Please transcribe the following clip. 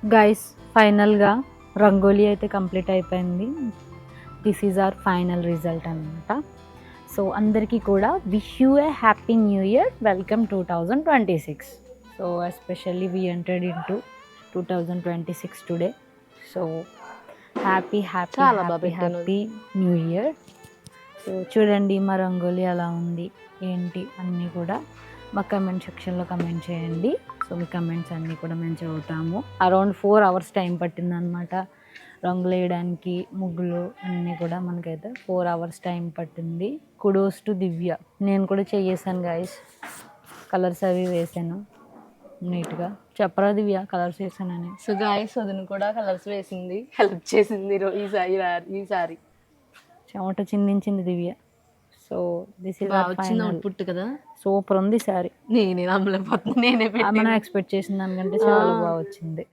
Guys ఫైనల్గా రంగోలీ అయితే complete అయిపోయింది. This is our final result అనమాట. సో అందరికీ కూడా wish you A happy new year, welcome 2026. So especially we entered in to 2026 today. So happy happy చాలా బాగా happy పెట్టాను. Happy new year. సో చూడండి మా రంగోలీ ఎలా ఉంది ఏంటి అన్నీ కూడా మా కమెంట్ సెక్షన్లో కమెంట్ చేయండి. సో మీ కమెంట్స్ అన్నీ కూడా మేము చదువుతాము. అరౌండ్ 4 hours టైం పట్టిందనమాట రంగులు వేయడానికి, ముగ్గులు అన్నీ కూడా మనకైతే 4 hours టైం పట్టింది. కుడోస్ టు దివ్య. నేను కూడా చేసాను గైస్, కలర్స్ అవి వేసాను నీట్గా. చెప్పరా దివ్య కలర్స్ వేసానని? సో గాయస్ వదిన కూడా కలర్స్ వేసింది, హెల్ప్ చేసింది ఈసారి చెమట చిందించింది దివ్య. సో దిస్ ఇస్ వచ్చింది అవుట్పుట్ కదా, సూపర్ ఉంది సారీ. నేనే నమ్మలేకపోతున్నా. మనం ఎక్స్పెక్ట్ చేసిన దానికంటే చాలా బాగా వచ్చింది.